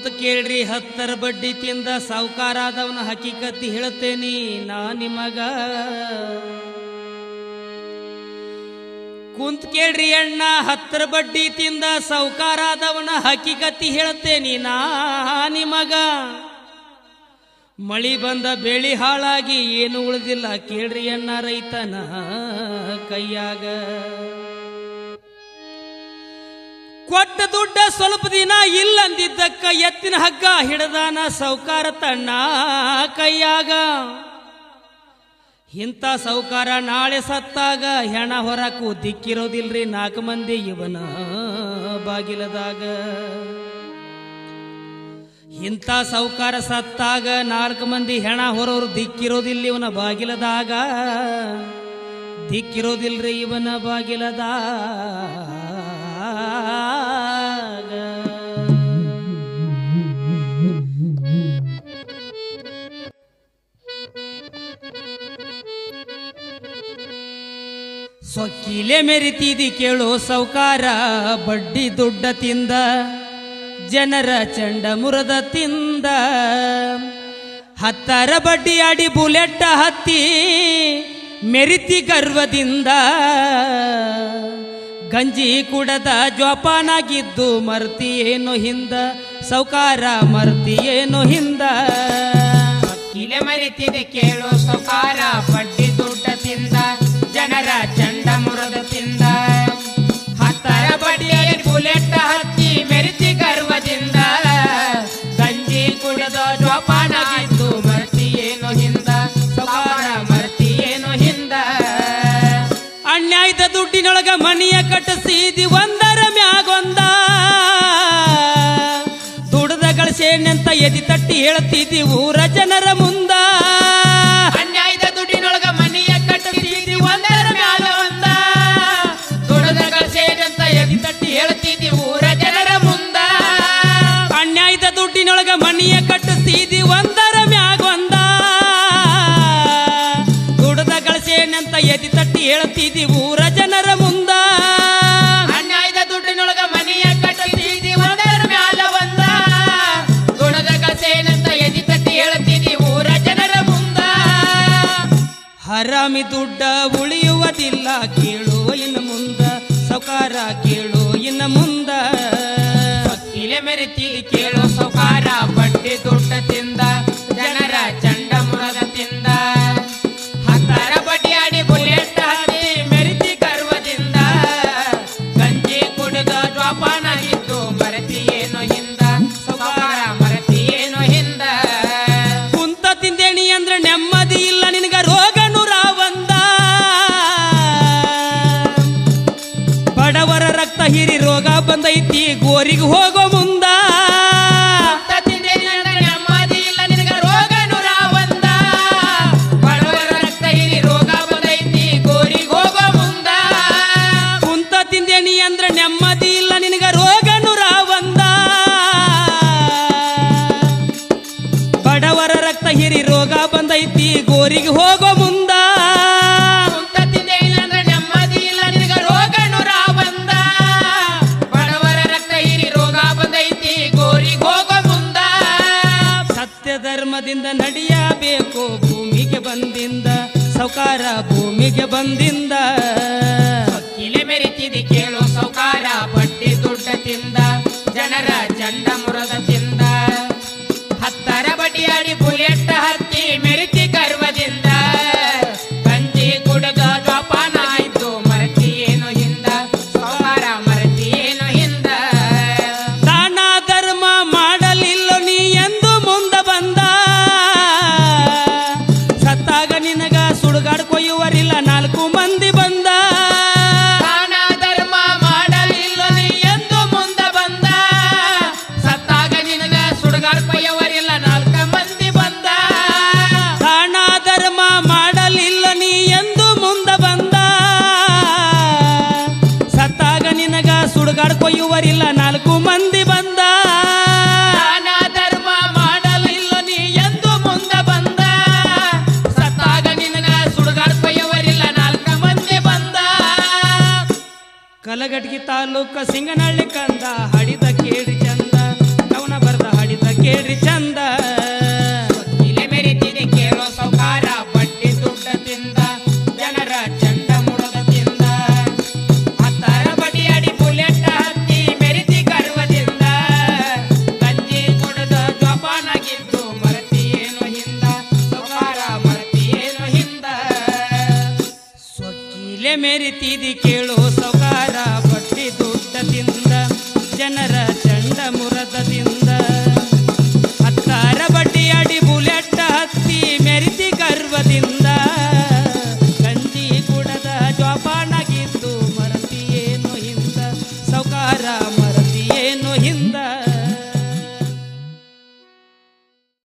ಕುಂತ ಕೇಳ್ರಿ ಹತ್ತರ ಬಡ್ಡಿ ತಿಂದ ಸಾವುಕಾರಾದವನ ಹಕೀಕತಿ ಹೇಳ್ತೇನಿ ನಾ ನಿಮಗ. ಕುಂತ ಕೇಳ್ರಿ ಅಣ್ಣ ಹತ್ತರ ಬಡ್ಡಿ ತಿಂದ ಸಾವುಕಾರಾದವನ ಹಕೀಕತಿ ಹೇಳ್ತೇನಿ ನಾ ನಿಮಗ. ಮಳಿ ಬಂದ ಬೆಳಿ ಹಾಳಾಗಿ ಏನು ಉಳಿದಿಲ್ಲ ಕೇಳ್ರಿ ಅಣ್ಣ ರೈತನ ಕೈಯಾಗ. ಕೊಟ್ಟ ದುಡ್ಡ ಸ್ವಲ್ಪ ದಿನ ಇಲ್ಲಂದಿದ್ದಕ್ಕ ಎತ್ತಿನ ಹಗ್ಗ ಹಿಡದಾನ ಸಾವುಕಾರ ತಣ್ಣ ಕೈಯಾಗ. ಇಂಥ ಸಾವುಕಾರ ನಾಳೆ ಸತ್ತಾಗ ಹೆಣ ಹೊರಕು ದಿಕ್ಕಿರೋದಿಲ್ರಿ 4 ಮಂದಿ ಇವನ ಬಾಗಿಲದಾಗ. ಇಂಥ ಸಾವುಕಾರ ಸತ್ತಾಗ 4 ಮಂದಿ ಹೆಣ ಹೊರೋರು ದಿಕ್ಕಿರೋದಿಲ್ಲ ಇವನ ಬಾಗಿಲದಾಗ. ದಿಕ್ಕಿರೋದಿಲ್ರಿ ಇವನ ಬಾಗಿಲದಾಗ. ಸೊಕ್ಕಿಲೆ ಮೆರಿತಿದಿ ಕೇಳೋ ಸಾವುಕಾರ ಬಡ್ಡಿ ದುಡ್ಡ ತಿಂದ ಜನರ ಚಂಡ ಮುರದ ತಿಂದ. ಹತ್ತರ ಬಡ್ಡಿ ಆಡಿ ಬುಲೆಟ್ ಹತ್ತಿ ಮೆರಿತಿ ಗರ್ವದಿಂದ. ಗಂಜಿ ಕುಡದ ಜೋಪಾನಾಗಿದ್ದು ಮರ್ತಿ ಏನೋ ಹಿಂದ ಸಾವುಕಾರ ಮರ್ತಿ ಏನೋ ಹಿಂದ. ಸೊಕ್ಕಿಲೆ ಮೆರಿತಿದಿ ಕೇಳೋ ಸಾವುಕಾರ ಬಡ್ಡಿ ದುಡ್ಡ ತಿಂದ ಜನರ ಚಂಡ ಮುರದ ತಿಂದ. ಹತ್ತರ ಬಡ್ಡಿಯಲ್ಲಿ ಬುಲೆಟ್ ಹತ್ತಿ ಮೆರಿತಿ ಗರ್ವದಿಂದ. ಗಂಜಿ ಕುಡಿದ ಜೋಪಾನಾಗಿದ್ದು ಮರ್ತಿ ಏನೋ ಹಿಂದ ಸಾವುಕಾರ ಮರ್ತಿ ಏನೋ ಹಿಂದ. ಅನ್ಯಾಯದ ದುಡ್ಡಿನೊಳಗ ಮನೆಯ ಕಟ್ಟಿಸಿದಿ ಒಂದರ ಮ್ಯಾಗೊಂದ. ದುಡದ ಗಳಿಸೇನಂತ ಎದಿ ತಟ್ಟಿ ಹೇಳ್ತಿದ್ದಿ ಊರ ಜನರ ಮುಂದ. ಅನ್ಯಾಯದ ದುಡ್ಡಿನೊಳಗ ಮನೆಯ ಕಟ್ಟಿಸಿದಿ ಒಂದರ ಮ್ಯಾಲ ಒಂದ. ದುಡದ ಗಳಿಸೇನಂತ ಎದಿ ತಟ್ಟಿ ಹೇಳ್ತಿದ್ದಿ ಊರ ಜನರ ಮುಂದ. ಅನ್ಯಾಯದ ದುಡ್ಡಿನೊಳಗ ಮನೆಯ ಕಟ್ಟಿಸಿದಿ ಒಂದರ ಮ್ಯಾಗೊಂದ. ದುಡದ ಗಳಿಸೇನಂತ ಎದಿ ತಟ್ಟಿ ಹೇಳ್ತಿದ್ದಿ ಊರ ಜನರ ಮುಂದ. ಅನ್ಯಾಯದ ದುಡ್ಡಿನೊಳಗ ಮನೆಯ ಕಟ್ಟಿಸಿದಿ ಒಂದರ ಮ್ಯಾಲ ಒಂದ. ದುಡದ ಗಳಿಸೇನಂತ ಎದಿ ತಟ್ಟಿ ಹೇಳ್ತಿದ್ದಿ ಊರ ಜನರ ಮುಂದ. ಹರಾಮಿ ದುಡ್ಡ ಉಳಿಯುವುದಿಲ್ಲ ಕೇಳು ಇನ್ನು ಮುಂದ ಸಾವುಕಾರ ಕೇಳು ಇನ್ನು ಮುಂದ. ಸೊಕ್ಕಿಲೆ ಮೆರಿತಿದಿ ಕೇಳೋ ಸಾವುಕಾರ ಬಡ್ಡಿ ದುಡ್ಡ ತಿಂದ ಜನರ ಚಂಡ ಮುರದ ತಿಂದ. ಹತ್ತರ ಬಡ್ಡಿ ಆಡಿ ಬುಲೆಟ್ ಹತ್ತಿ ಮೆರಿತಿ ಗರ್ವದಿಂದ. ಗಂಜಿ ಕುಡಿದ ಜೋಪಾನಾಗಿದ್ದು ಮರತಿ ಏನೋ ಹಿಂದ ಸಾವುಕಾರ ಮರತಿ ಏನೋ ಹಿಂದ. ಕುಂತ ತಿಂದೇಣಿ ಅಂದ್ರೆ ನೆಮ್ಮದಿ ಇಲ್ಲ ನಿನಗ ರೋಗ ನೂರಾವಂದ. ಬಡವರ ರಕ್ತ ಹೀರಿ ರೋಗ ಬಂದೈತಿ ಗೋರಿಗೆ ಹೋಗೋ ಮುಂದ. ಕುಂತ ತಿಂದೇನಿ ಅಂದ್ರೆ ನೆಮ್ಮದಿ ಇಲ್ಲ ನಿನಗ ರೋಗ ನೂರಾವಂದ. ಬಡವರ ರಕ್ತ ಹೀರಿ ರೋಗ ಬಂದೈತಿ ಗೋರಿಗೆ ಹೋಗೋ ಮುಂದ. ಕುಂತ ತಿಂದೇಣಿ ಅಂದ್ರೆ ನೆಮ್ಮದಿ ಇಲ್ಲ ನಿನಗ ರೋಗ ನೂರಾವಂದ. ಬಡವರ ರಕ್ತ ಹೀರಿ ರೋಗ ಬಂದೈತಿ ಗೋರಿಗೆ ಹೋಗೋ ಮುಂದ. ಕುಂತ ತಿಂದೇನಿ ಅಂದ್ರೆ ನೆಮ್ಮದಿ ಇಲ್ಲ ನಿನಗ ರೋಗ ನೂರಾವಂದ. ಬಡವರ ರಕ್ತ ಹೀರಿ ರೋಗ ಬಂದೈತಿ ಗೋರಿಗೆ ಹೋಗೋ ಮುಂದ. ಸತ್ಯ ಧರ್ಮದಿಂದ ನಡೆಯಬೇಕು ಭೂಮಿಗೆ ಬಂದಿಂದ ಸಾವುಕಾರ ಭೂಮಿಗೆ ಬಂದಿಂದ. ಸೊಕ್ಕಿಲೆ ಮೆರಿತಿದಿ ಕೇಳೋ ಸಾವುಕಾರ ಬಡ್ಡಿ ದುಡ್ಡ ತಿಂದ ಜನರ ಚಂಡ ಮುರದ ತಿಂದ. ಹತ್ತರ ಬಡ್ಡಿ ಆಡಿ ಬುಲೆಟ್ ಹತ್ತಿ ಮೆರಿತಿ ಗರ್ವದಿಂದ. ಗಂಜಿ ಕುಡಿದ ಜೋಪಾನ ಆಯ್ತು ಮರತಿ ಏನೋ ಹಿಂದ ಸಾವುಕಾರ ಮರತಿ ಏನೋ ಹಿಂದ. ದಾನ ಧರ್ಮ ಮಾಡಲಿಲ್ಲ ನೀ ಎಂದು ಮುಂದ ಬಂದ. ಸತ್ತಾಗ ನಿನಗ ಸುಡುಗಾಡ್ ಕೊಯ್ಯುವರಿಲ್ಲ 4 ಮಂದಿ ಬಂದ. ದಾನ ಧರ್ಮ ಮಾಡಲಿಲ್ಲ ನೀ ಎಂದು ಮುಂದ ಬಂದ. ಸತ್ತಾಗ ನಿನಗ ಸುಡುಗಾಡ್ ಕೊಯ್ಯವರಿಲ್ಲ 4 ಮಂದಿ ಬಂದ. ದಾನ ಧರ್ಮ ಮಾಡಲಿಲ್ಲ ನೀ ಎಂದು ಮುಂದ ಬಂದ. ಸತ್ತಾಗ ನಿನಗ ಸುಡುಗಾಡ್ ಕೊಯ್ಯುವರಿಲ್ಲ 4 ಮಂದಿ ಬಂದ. ದಾನ ಧರ್ಮ ಮಾಡಲಿಲ್ಲ ನೀ ಎಂದು ಮುಂದ ಬಂದ. ಸತ್ತಾಗ ನಿನಗ ಸುಡುಗಾಡ್ ಕೊಯ್ಯವರಿಲ್ಲ 4 ಮಂದಿ ಬಂದ. ಕಲಘಟಗಿ ತಾಲೂಕ ಸಿಂಗನಹಳ್ಳಿ ಕಂದ ಹಡಿದ ಕೇಳಿ ಚಂದ ಕವನ ಬರೆದ ಹಡಿದ ಕೇಳ್ರಿ ಚಂದ ಇಲೆ ಮೆರಿತಿದೆ ಕೇಳೋ ಸೌಕಾರ ಬಡ್ಡಿ ದುಡ್ಡ ತಿಂದ ಜನರ ಚಂಡ ಮುರದ ತಿಂದ ಹತ್ತರ ಬಡ್ಡಿ ಅಡಿ ಬುಲೆಟ್ ಹತ್ತಿ ಮೆರಿತಿ ಗರ್ವದಿಂದ ಗಂಜಿ ಕುಡದ ಜೋಪಾನಾಗಿದ್ದು ಮರತಿ ಏನು ಹಿಂದ ಸೌಕಾರ ಮರತಿ ಏನು ಹಿಂದ ಸೊಕ್ಕಿಲೆ ಮೆರಿತಿದಿ ಕೇಳೋ ಸೌಕಾರ ಬಡ್ಡಿ ದುಡ್ಡ ತಿಂದ ಜನರ ಚಂಡ ಮುರದದಿಂದ ಹತ್ತಾರ ಬಡ್ಡಿ ಅಡಿ ಬುಲೆಟ್ ಹತ್ತಿ ಮೆರಿತಿ ಗರ್ವದಿಂದ ಗಂಜಿ ಕುಡದ ಜೋಪಾನಾಗಿದ್ದು ಮರತಿ ಏನು ಹಿಂದ ಸೌಕಾರ